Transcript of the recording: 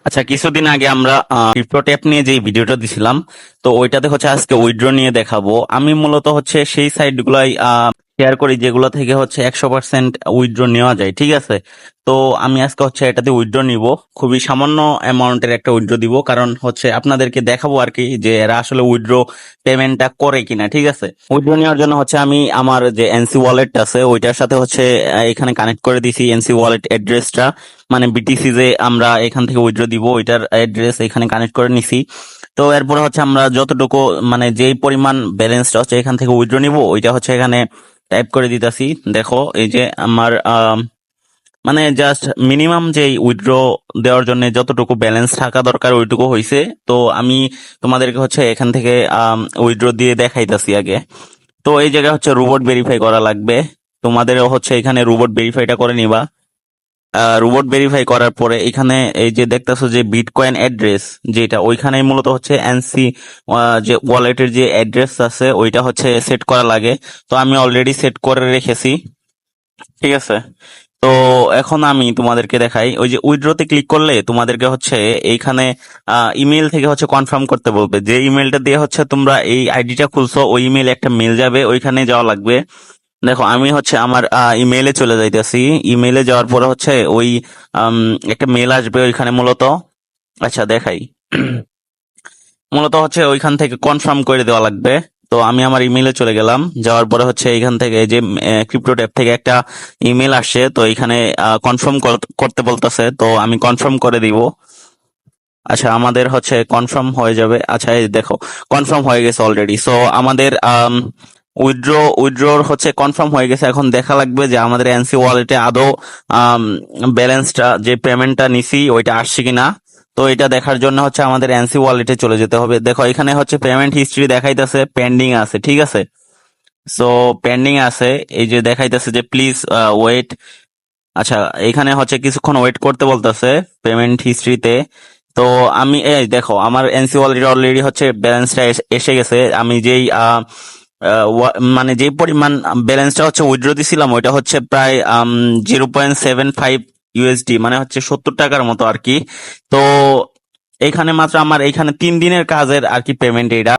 আচ্ছা, কিছুদিন আগে আমরা ক্রিপ্টো ট্যাপ নিয়ে যে ভিডিওটা দিছিলাম, তো ওইটাতে হচ্ছে আজকে উইথড্র নিয়ে দেখাবো। আমি মূলত হচ্ছে সেই সাইট গুলাই শেয়ার করি যেগুলো থেকে হচ্ছে 100% উইথড্র নেওয়া যায়, ঠিক আছে। তো আমি আজকে হচ্ছে এটাতে উইথড্র নিব, খুবই সামান্য অ্যামাউন্টের একটা উইথড্র দিব, কারণ হচ্ছে আপনাদেরকে দেখাবো আর কি যে এরা আসলে উইথড্র পেমেন্টটা করে কিনা, ঠিক আছে। উইথড্র নেওয়ার জন্য হচ্ছে আমি আমার যে এনসি ওয়ালেট আছে ওইটার সাথে হচ্ছে এখানে কানেক্ট করে দিছি এনসি ওয়ালেট অ্যাড্রেসটা, মানে বিটিসি যে আমরা এখান থেকে উইথড্র দিব ওইটার অ্যাড্রেস এখানে কানেক্ট করে নিছি। তো এরপরে হচ্ছে আমরা যতটুকু মানে যেই পরিমাণ ব্যালেন্সটা হচ্ছে এখান থেকে উইথড্র নিব ওইটা হচ্ছে এখানে টাইপ করে দিতেছি। দেখো এই যে আমার মানে জাস্ট মিনিমাম যে উইথড্র দেওয়ার জন্য যতটুকু ব্যালেন্স থাকা দরকার ওইটুকু হয়েছে। তো আমি তোমাদেরকে হচ্ছে এখান থেকে উইথড্র দিয়ে দেখাইতাছি আগে। তো এই জায়গায় হচ্ছে রোবট ভেরিফাই করা লাগবে, তোমাদেরও হচ্ছে এখানে রোবট ভেরিফাইটা করে নিবা। রোবট ভেরিফাই করার পরে এখানে এই যে দেখতেছো যে বিটকয়েন অ্যাড্রেস যেটা, ওইখানে মূলত হচ্ছে এনসি যে ওয়ালেটের যে অ্যাড্রেস আছে ওইটা হচ্ছে সেট করা লাগে। তো আমি অলরেডি সেট করে রেখেছি, ঠিক আছে। তো এখন আমি তোমাদেরকে দেখাই, ওই যে উইথড্রতে ক্লিক করলে তোমাদেরকে হচ্ছে এইখানে ইমেল থেকে হচ্ছে কনফার্ম করতে বলবে। যে ইমেলটা দিয়ে হচ্ছে তোমরা এই আইডিটা খুলছো ওই ইমেল একটা মেল যাবে, ওইখানে যাওয়া লাগবে। দেখো আমি হচ্ছে আমার ইমেইলে চলে যাইতেছি। ইমেইলে যাওয়ার পরে হচ্ছে ওই একটা মেল আসবে ওইখানে মূলত। আচ্ছা দেখাই, মূলত হচ্ছে ওইখান থেকে কনফার্ম করে দেওয়া লাগবে। তো আমি আমার ইমেইলে চলে গেলাম, যাওয়ার পরে হচ্ছে এইখান থেকে এই যে ক্রিপ্টো ট্যাব থেকে একটা ইমেল আসছে, তো এখানে কনফার্ম করতে বলতেছে, তো আমি কনফার্ম করে দিব। আচ্ছা আমাদের হচ্ছে কনফার্ম হয়ে যাবে। আচ্ছা এই দেখো কনফার্ম হয়ে গেছে অলরেডি। সো আমাদের উইথড্রোর হচ্ছে কনফার্ম হয়ে গেছে। এখন দেখা লাগবে যে আমাদের এনসি ওয়ালেটে আদৌ ব্যালেন্সটা যে পেমেন্টটা নিছি ওইটা আসছে কিনা। তো এটা দেখার জন্য হচ্ছে আমাদের এনসি ওয়ালেটে চলে যেতে হবে। দেখো এখানে হচ্ছে পেমেন্ট হিস্ট্রি দেখাইতেছে পেন্ডিং আছে, ঠিক আছে। সো পেন্ডিং আছে, এই যে দেখাইতেছে যে প্লিজ ওয়েট। আচ্ছা এখানে হচ্ছে কিছুক্ষণ ওয়েট করতে বলতেছে পেমেন্ট হিস্ট্রিতে। তো আমি এই দেখো আমার এনসি অলরেডি হচ্ছে ব্যালেন্সটা এসে গেছে। আমি যেই মানে যেই পরিমাণ ব্যালেন্সটা হচ্ছে উইথড্র দিছিলাম ওইটা হচ্ছে প্রায় 0.75 ইউএসডি, মানে হচ্ছে 70 টাকার মতো আর কি। তো এখানে মাত্র আমার এখানে 3 দিনের কাজের আর কি পেমেন্ট এটা।